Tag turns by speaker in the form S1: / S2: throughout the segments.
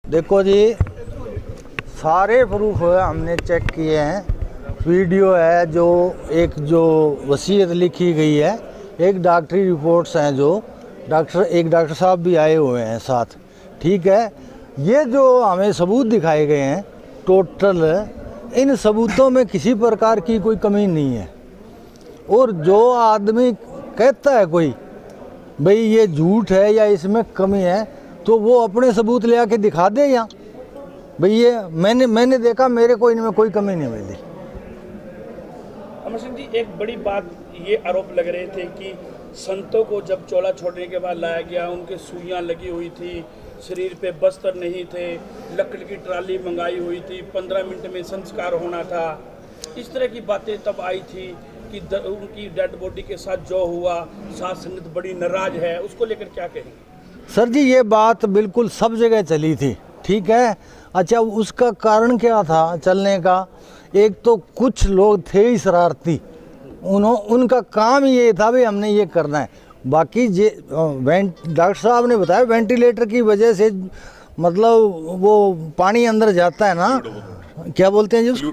S1: देखो जी, सारे प्रूफ हमने चेक किए हैं। वीडियो है, जो वसीयत लिखी गई है, एक डॉक्टरी रिपोर्ट्स हैं, जो एक डॉक्टर साहब भी आए हुए हैं साथ। ठीक है, ये जो हमें सबूत दिखाए गए हैं टोटल, इन सबूतों में किसी प्रकार की कोई कमी नहीं है। और जो आदमी कहता है कोई भाई ये झूठ है या इसमें कमी है, तो वो अपने सबूत ले आके दिखा दे। या भाई ये मैंने देखा, मेरे को इनमें कोई कमी नहीं मिली।
S2: अमर सिंह जी, एक बड़ी बात ये आरोप लग रहे थे कि संतों को जब चोला छोड़ने के बाद लाया गया, उनके सुइयां लगी हुई थी, शरीर पे बस्तर नहीं थे, लकड़ी की ट्राली मंगाई हुई थी, 15 मिनट में संस्कार होना था। इस तरह की बातें तब आई थी कि उनकी डेड बॉडी के साथ जो हुआ, साथ संगत बड़ी नाराज है, उसको लेकर क्या कहेंगे?
S1: सर जी, ये बात बिल्कुल सब जगह चली थी। ठीक है, अच्छा उसका कारण क्या था चलने का? एक तो कुछ लोग थे ही शरारती, उनका काम ये था भी हमने ये करना है। बाकी डॉक्टर साहब ने बताया वेंटिलेटर की वजह से, मतलब वो पानी अंदर जाता है ना, क्या बोलते हैं जी,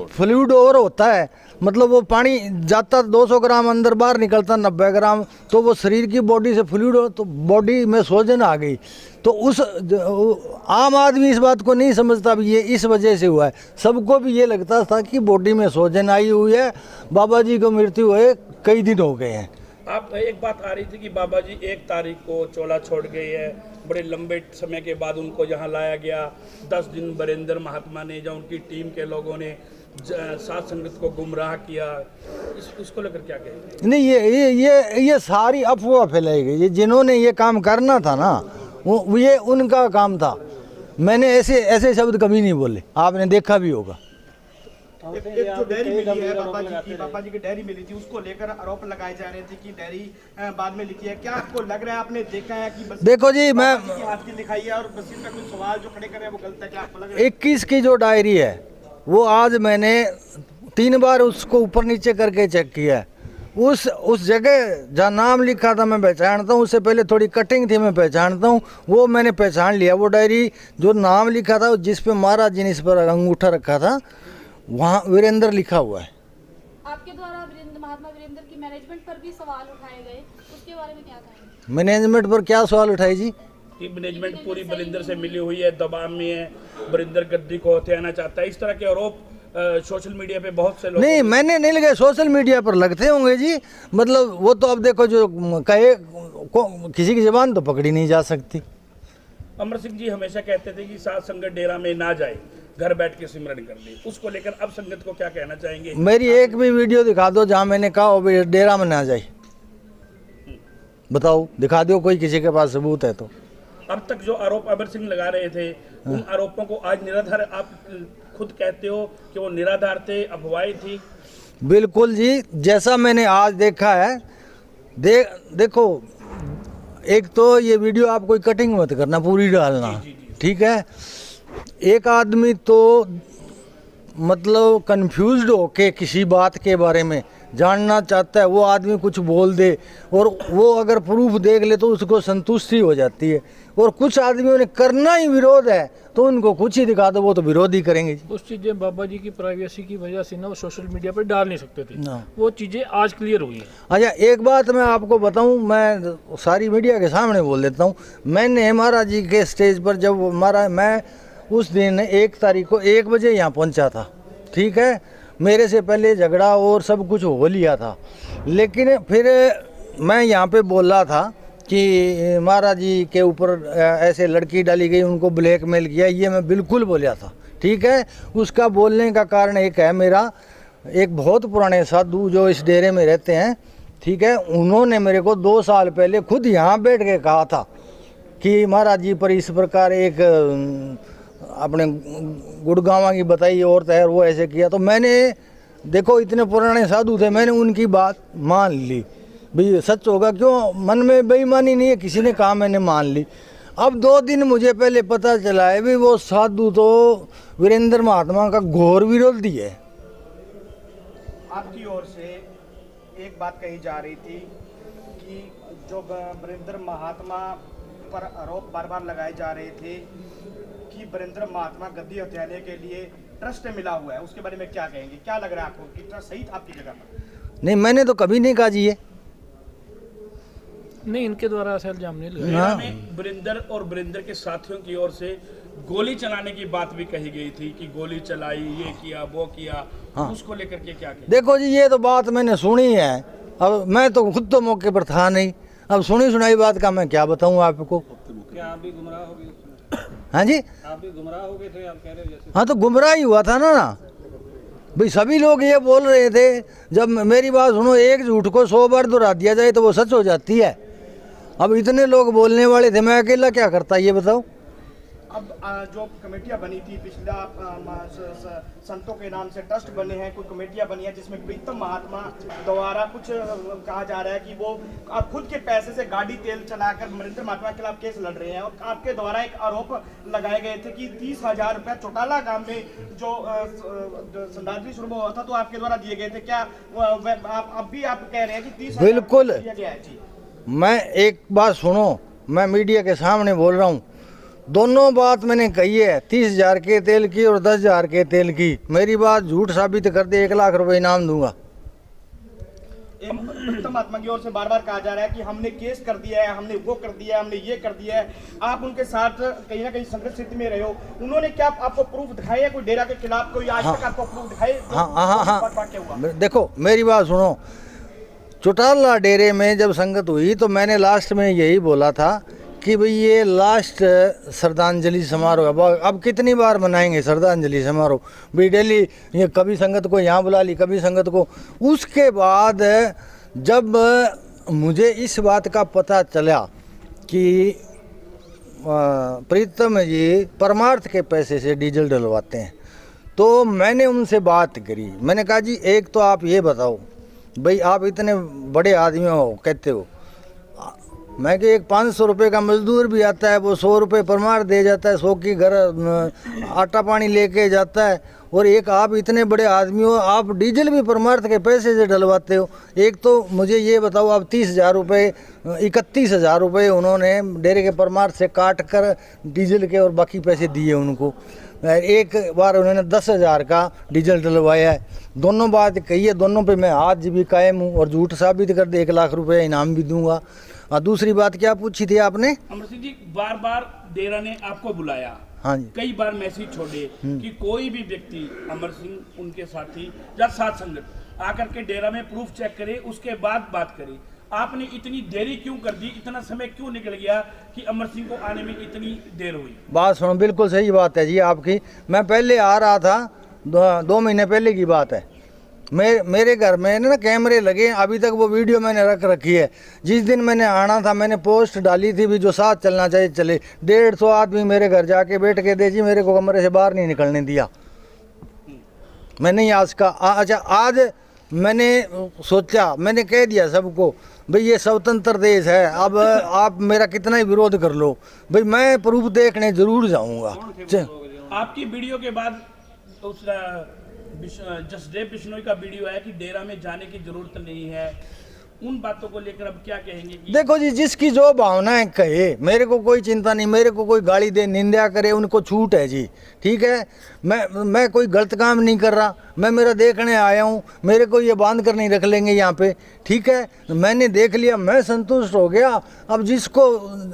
S1: फ्लूइड ओवर होता है। मतलब वो पानी जाता 200 ग्राम अंदर, बाहर निकलता 90 ग्राम, तो वो शरीर की बॉडी से फ्लूइड, तो बॉडी में सोजन आ गई। तो उस आम आदमी इस बात को नहीं समझता भी ये इस वजह से हुआ है। सबको भी ये लगता था कि बॉडी में सोजन आई हुई है। बाबा जी को मृत्यु हुए कई दिन हो गए हैं।
S2: आप एक बात आ रही थी कि बाबा जी 1 तारीख को चोला छोड़ गए है, बड़े लंबे समय के बाद उनको यहाँ लाया गया। 10 दिन वीरेंद्र महात्मा ने या उनकी टीम के लोगों ने साथ संगत को गुमराह किया, उसको लेकर क्या कहेंगे?
S1: नहीं, ये सारी अफवाह फैलाई गई। ये जिन्होंने ये काम करना था ना, वो ये उनका काम था। मैंने ऐसे शब्द कभी नहीं बोले, आपने देखा भी होगा।
S3: एक जो डायरी मिली है बाबा जी की डायरी मिली थी, उसको लेकर आरोप लगाए जा रहे थे कि डायरी बाद में लिखी है। क्या आपको लग रहा है, आपने देखा है कि बस
S1: देखो जी, मैं
S3: हाथ की लिखाई है और बस इसमें कुछ सवाल जो खड़े कर रहे हैं वो गलत है? क्या आपको लग रहा है?
S1: 21 की जो डायरी है, वो आज मैंने 3 बार उसको ऊपर नीचे करके चेक किया है। उस जगह जहाँ नाम लिखा था मैं पहचानता हूँ, उससे पहले थोड़ी कटिंग थी मैं पहचानता हूँ, वो मैंने पहचान लिया। वो डायरी जो नाम लिखा था, जिस पे महाराज जी ने इस पर अंगूठा रखा था, वहाँ वीरेंद्र लिखा हुआ है।
S4: आपके द्वारा महात्मा वीरेंद्र की मैनेजमेंट पर भी सवाल उठाए गए, उसके बारे में क्या कहेंगे?
S1: मैनेजमेंट पर क्या सवाल उठाए जी?
S2: कि मैनेजमेंट पूरी वीरेंद्र से मिली हुई है, दबाव में है, वीरेंद्र गद्दी को हथियाना चाहता है, इस तरह के आरोप सोशल मीडिया पे बहुत से लोग।
S1: नहीं, मैंने नहीं लगे, सोशल मीडिया पर लगते होंगे जी। मतलब वो तो अब देखो, जो कहे किसी की जबान तो पकड़ी नहीं जा सकती।
S2: अमर सिंह जी हमेशा कहते थे कि साथ संगत डेरा में ना जाए, घर बैठ के सिमरन कर ले, उसको लेकर अब संगत को क्या कहना चाहेंगे?
S1: मेरी एक भी वीडियो दिखा दो जहाँ मैंने कहा वो डेरा में ना जाए, बताओ, दिखा दो कोई, किसी के पास सबूत है तो।
S2: अब तक जो आरोप अमर सिंह लगा रहे थे, उन आरोपों को आज निराधार, आप खुद कहते हो कि वो निराधार थे, अफवाहें थी।
S1: बिल्कुल जी, जैसा मैंने आज देखा है, देखो, एक तो ये वीडियो आप कोई कटिंग मत करना, पूरी डालना। ठीक है, एक आदमी तो मतलब कंफ्यूज्ड होके किसी बात के बारे में जानना चाहता है, वो आदमी कुछ बोल दे और वो अगर प्रूफ देख ले तो उसको संतुष्टि हो जाती है। और कुछ आदमियों ने करना ही विरोध है, तो उनको कुछ ही दिखा दो, वो तो विरोध ही करेंगे।
S5: उस चीज़ें बाबा जी की प्राइवेसी की वजह से ना वो सोशल मीडिया पर डाल नहीं सकते थे, वो चीज़ें आज क्लियर हुई हैं।
S1: अच्छा, एक बात मैं आपको बताऊं, मैं सारी मीडिया के सामने बोल देता हूं। मैंने महाराज जी के स्टेज पर जब मैं उस दिन 1 तारीख को 1 बजे यहाँ पहुँचा था। ठीक है, मेरे से पहले झगड़ा और सब कुछ हो लिया था, लेकिन फिर मैं यहाँ पे बोल रहा था कि महाराज जी के ऊपर ऐसे लड़की डाली गई, उनको ब्लैकमेल किया, ये मैं बिल्कुल बोला था। ठीक है, उसका बोलने का कारण एक है, मेरा एक बहुत पुराने साधु जो इस डेरे में रहते हैं, ठीक है, उन्होंने मेरे को 2 साल पहले खुद यहाँ बैठ के कहा था कि महाराज जी पर इस प्रकार एक अपने गुड़गांव की बताई औरत है, वो ऐसे किया। तो मैंने, देखो इतने पुराने साधु थे, मैंने उनकी बात मान ली, भाई सच होगा, क्यों मन में बेईमानी नहीं है, किसी ने कहा मैंने मान ली। अब 2 दिन मुझे पहले पता चला है भी वो साधु तो वीरेंद्र महात्मा का घोर विरोधी है।
S3: आपकी ओर से एक बात कही जा रही थी कि जो वीरेंद्र महात्मा पर आरोप बार बार लगाए जा रहे थे कि वीरेंद्र महात्मा गद्दी हत्यालय के लिए ट्रस्ट मिला हुआ है, उसके बारे में क्या कहेंगे? क्या लग रहा है आपको कि ट्रस्ट सही था आपकी जगह पर?
S1: नहीं, मैंने तो कभी नहीं कहा जी ये।
S5: नहीं, इनके द्वारा ऐसा इल्जाम नहीं लगाया।
S2: डेरा में वीरेंद्र और वीरेंद्र के साथियों की ओर से गोली चलाने की बात भी कही गई थी कि गोली चलाई, ये किया, वो किया।
S1: हाँ।
S2: उसको लेकर के क्या कहें?
S1: देखो जी, ये तो बात मैंने सुनी है। अब मैं तो खुद तो मौके पर था नहीं, अब सुनी सुनाई बात का मैं क्या बताऊं आपको।
S6: क्या आप भी गुमराह हो गए?
S1: हाँ जी,
S6: आप भी गुमराह हो गए थे, आप कह रहे हो जैसे।
S1: हाँ तो गुमराह ही हुआ था ना भाई। सभी लोग ये बोल रहे थे। जब मेरी बात सुनो, एक झूठ को 100 बार दोहरा दिया जाए तो वो सच हो जाती है। अब इतने लोग बोलने वाले थे, मैं अकेला क्या करता ये बताओ।
S3: अब जो कमेटियां बनी थी पिछला संतों के नाम से ट्रस्ट बने हैं, कुछ कमेटियां बनी हैं जिसमें प्रीतम महात्मा द्वारा कुछ कहा जा रहा है कि वो आप खुद के पैसे से गाड़ी तेल चलाकर वीरेंद्र महात्मा के खिलाफ केस लड़ रहे हैं, और आपके द्वारा एक आरोप लगाए गए थे कि 30,000 रुपया चौटाला गांव में जो श्रद्धांजलि शुरू हुआ था तो आपके द्वारा दिए गए थे। क्या आप अब भी आप कह रहे हैं कि 30,000
S1: बिल्कुल।
S3: दिया गया है? जी,
S1: मैं एक बात सुनो, मैं मीडिया के सामने बोल रहा हूँ, दोनों बात मैंने कही है। 30,000 के तेल की और 10,000 के तेल की। मेरी बात झूठ साबित कर दे, 1 लाख रुपए इनाम दूंगा।
S3: प्रीतम महात्मा की ओर से बार बार कहा जा रहा है कि हमने केस कर दिया है, हमने वो कर दिया है, हमने ये कर दिया है। आप उनके साथ कहीं ना कहीं संघर्ष स्थिति में रहे हो, उन्होंने क्या आपको प्रूफ दिखाए है कोई डेरा के खिलाफ? कोई आज तक आपको प्रूफ दिखाए?
S1: हाँ, देखो मेरी बात सुनो। चौटाला डेरे में जब संगत हुई तो मैंने लास्ट में यही बोला था कि भाई ये लास्ट श्रद्धांजलि समारोह है। अब कितनी बार मनाएंगे श्रद्धांजलि समारोह भाई? डेली ये कभी संगत को यहाँ बुला ली, कभी संगत को। उसके बाद जब मुझे इस बात का पता चला कि प्रीतम जी परमार्थ के पैसे से डीजल डलवाते हैं, तो मैंने उनसे बात करी। मैंने कहा जी, एक तो आप ये बताओ भाई, आप इतने बड़े आदमी हो कहते हो, मैं कि एक 500 रुपये का मजदूर भी आता है, वो 100 रुपये परमार दे जाता है, 100 की घर आटा पानी लेके जाता है, और एक आप इतने बड़े आदमी हो, आप डीजल भी परमार्थ के पैसे से डलवाते हो। एक तो मुझे ये बताओ, आप 30,000 रुपये 31,000 रुपये उन्होंने डेरे के परमार्थ से काट कर डीजल के और बाकी पैसे दिए उनको। एक बार उन्होंने 10,000 का डीजल डलवाया है। दोनों बात कही है, दोनों पे मैं आज भी कायम हूँ, और झूठ साबित कर दे 1 लाख रुपये इनाम भी दूंगा। और दूसरी बात क्या पूछी थी आपने?
S2: अमर सिंह जी, बार बार डेरा ने आपको बुलाया,
S1: हाँ जी,
S2: कई बार मैसेज छोड़े कि कोई भी व्यक्ति, अमर सिंह उनके साथी या साथ संगत आकर के डेरा में प्रूफ चेक करे, उसके बाद बात करे। आपने इतनी देरी क्यों कर दी? इतना समय क्यों निकल गया कि अमर सिंह को आने में इतनी देर हुई?
S1: बात सुनो, बिल्कुल सही बात है जी आपकी। मैं पहले आ रहा था, 2 महीने पहले की बात है। मेरे घर में ना कैमरे लगे, अभी तक वो वीडियो मैंने रख रखी है। जिस दिन मैंने आना था, मैंने पोस्ट डाली थी भी जो साथ चलना चाहिए चले। 150 आदमी मेरे घर जाके बैठ के दे जी, मेरे को कमरे से बाहर नहीं निकलने दिया। मैं नहीं आज का अच्छा, आज मैंने सोचा, मैंने कह दिया सबको भाई ये स्वतंत्र देश है, अब आप मेरा कितना ही विरोध कर लो भाई, मैं प्रूफ देखने जरूर जाऊंगा।
S2: आपकी वीडियो के बाद उस जसदेव बिश्नोई का वीडियो है कि डेरा में जाने की जरूरत नहीं है, उन बातों को लेकर अब क्या कहेंगे?
S1: देखो जी, जिसकी जो भावनाएं कहे, मेरे को कोई चिंता नहीं। मेरे को कोई गाली दे, निंदा करे, उनको छूट है जी, ठीक है। मैं कोई गलत काम नहीं कर रहा, मैं मेरा देखने आया हूँ। मेरे को ये बांध कर नहीं रख लेंगे यहाँ पे, ठीक है। मैंने देख लिया, मैं संतुष्ट हो गया। अब जिसको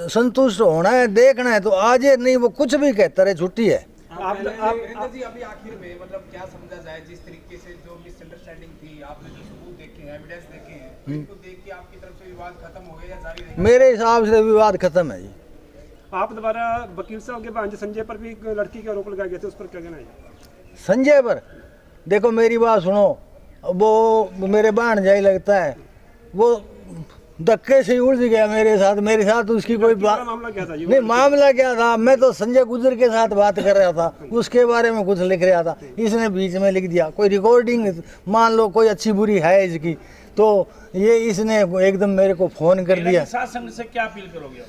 S1: संतुष्ट होना है, देखना है तो आज नहीं, वो कुछ भी कहता रहे, छुट्टी है।
S6: वीरेंद्र जी, अभी आखिर में मतलब क्या समझा जाए, जिस तरीके से जो मिसअंडरस्टैंडिंग थी, आपने जो सबूत देखे हैं, एविडेंस देखे हैं, इनको देख के आपकी तरफ से विवाद खत्म हो गया या जारी रहेगा?
S1: मेरे हिसाब से विवाद खत्म है जी।
S7: आप दोबारा वकील साहब के भांजे संजय पर भी लड़की के आरोप लगाए गए थे, उस पर क्या कहना है?
S1: संजय पर देखो, मेरी बात सुनो, वो मेरे भांजा लगता है, वो धक्के से उलझ गया मेरे साथ उसकी कोई बात
S7: मामला क्या था?
S1: नहीं, मामला क्या था, मैं तो संजय गुजर के साथ बात कर रहा था, उसके बारे में कुछ लिख रहा था, इसने बीच में लिख दिया। कोई रिकॉर्डिंग मान लो कोई अच्छी बुरी है इसकी, तो ये इसने एकदम मेरे को फोन कर दिया।
S2: साथ संग से क्या अपील करोगे?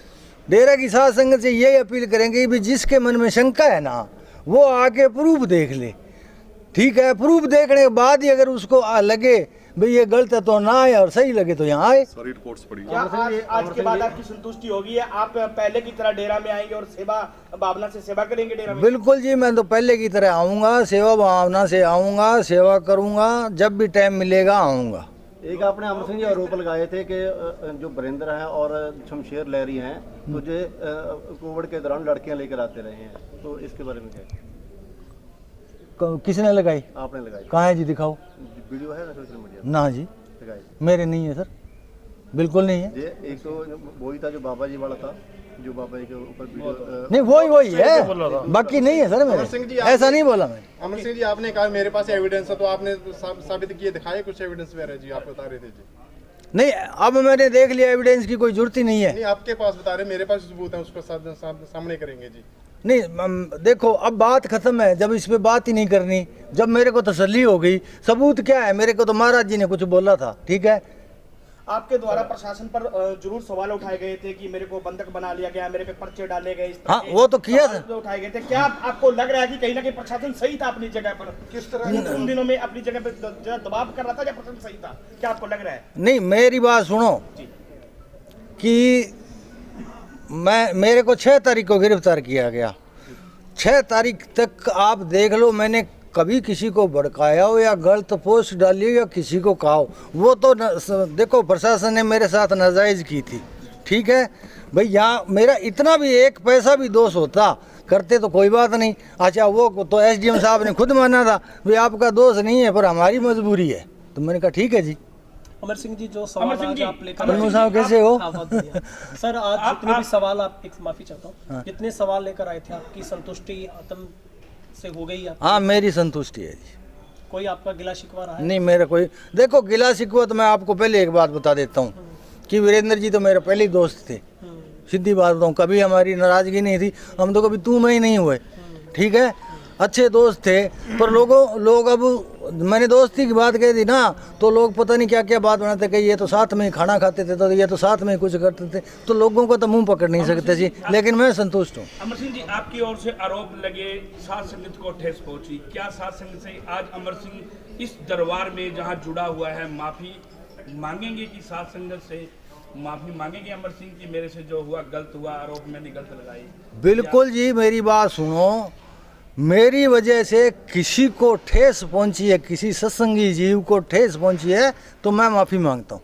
S1: डेरा की साथ संगत से यही अपील करेंगे भी जिसके मन में शंका है ना, वो आके प्रूफ देख ले, ठीक है। प्रूफ देखने के बाद ही अगर उसको लगे भाई ये गलत है तो ना आए और सही लगे तो यहाँ आए।
S8: सारी रिपोर्ट्स पड़ी
S3: क्या आज के बाद आपकी संतुष्टि होगी है? आप पहले की तरह डेरा में आएंगे और सेवा भावना से सेवा करेंगे डेरा में?
S1: बिल्कुल जी, मैं तो पहले की तरह आऊँगा, सेवा भावना से आऊँगा, सेवा करूँगा, जब भी टाइम मिलेगा आऊँगा।
S9: एक आपने अमर सिंह जी आरोप लगाए थे कि जो वरिंदर हैं और शमशेर लहरी हैं तो जो कोविड के दौरान लड़कियां लेकर आते रहे हैं, तो इसके बारे में क्या?
S1: किसने लगाई?
S9: आपने लगाई।
S1: कहाँ है जी, दिखाओ।
S9: वीडियो है ना सोशल मीडिया?
S1: ना जी,
S9: लगाई
S1: मेरे नहीं है सर, बिल्कुल नहीं है।
S9: ये एक तो वही था जो बाबा जी वाला था, जो बाबा जी के ऊपर वीडियो
S1: नहीं वही है, बाकी नहीं है सर मेरे, ऐसा नहीं बोला मैं।
S8: अमर सिंह जी, आपने कहा मेरे पास एविडेंस है, तो आपने साबित किए दिखाए कुछ एविडेंस वगैरह जी? आप बता रहे थे जी।
S1: नहीं, अब मैंने देख लिया, एविडेंस की कोई जरूरत ही नहीं है।
S8: नहीं, आपके पास बता रहे, मेरे पास सबूत है, उसको सामने करेंगे जी।
S1: नहीं देखो, अब बात खत्म है, जब इस पे बात ही नहीं करनी, जब मेरे को तसल्ली हो गई। सबूत क्या है? मेरे को तो महाराज जी ने कुछ बोला था, ठीक है।
S3: आपके द्वारा प्रशासन पर जरूर सवाल उठाए गए थे कि मेरे को बंधक बना लिया गया, मेरे पे पर्चे डाले गए, इस तरह
S1: हाँ,
S3: के
S1: वो तो किया था।
S3: सवाल उठाए गए थे। क्या आपको लग रहा है कि कहीं ना कहीं प्रशासन सही था अपनी जगह पर? किस तरह उन दिनों में अपनी जगह पे जरा दबाव कर रहा था या प्रशासन सही था? क्या आपको लग रहा है?
S1: नहीं, मेरी बात सुनो कि मेरे को 6 तारीख को गिरफ्तार किया गया। 6 तारीख तक आप देख लो, मैंने कभी किसी को भड़काया हो या गलत पोस्ट डाली हो या किसी को कहा हो, वो तो देखो प्रशासन ने मेरे साथ नाजायज़ की थी, ठीक है भाई। यहाँ मेरा इतना भी एक पैसा भी दोष होता करते तो कोई बात नहीं। अच्छा, वो तो SDM साहब ने खुद माना था भाई आपका दोष नहीं है, पर हमारी मजबूरी है, तो मैंने कहा ठीक है जी।
S10: अमर सिंह जी, जो सवाल आज आप लेकर
S1: पन्नू साहब कैसे हो?
S10: सर, आज जितने भी सवाल आप, एक माफी चाहता हूँ, जितने सवाल लेकर आए थे, आपकी संतुष्टि आत्म से हो गई?
S1: हाँ, मेरी संतुष्टि है जी।
S10: कोई आपका गिला शिकवा रहा है?
S1: नहीं, मेरा कोई, देखो गिला शिकवा तो मैं आपको पहले एक बात बता देता हूँ कि वीरेंद्र जी तो मेरे पहले दोस्त थे, सीधी बात बताऊँ, कभी हमारी नाराजगी नहीं थी, हम तो कभी तू में ही नहीं हुए, ठीक है, अच्छे दोस्त थे। पर लोग अब मैंने दोस्ती की बात कही थी ना, तो लोग पता नहीं क्या क्या बात बनाते कि ये तो साथ में ही खाना खाते थे, तो ये तो साथ में ही कुछ करते थे, तो लोगों को तो मुंह पकड़ नहीं सकते जी। लेकिन मैं संतुष्ट हूँ।
S2: अमर सिंह जी, आपकी ओर से आरोप लगे साध संगत को ठेस पहुंची, क्या साध संगत से आज अमर सिंह इस दरबार में जहां जुड़ा हुआ है माफी मांगेंगे कि साध संगत से माफी मांगेंगे अमर सिंह की मेरे से जो हुआ गलत हुआ, आरोप मैंने गलत लगाई?
S1: बिल्कुल जी, मेरी बात सुनो, मेरी वजह से किसी को ठेस पहुंची है, किसी सत्संगी जीव को ठेस पहुंची है, तो मैं माफ़ी मांगता हूं।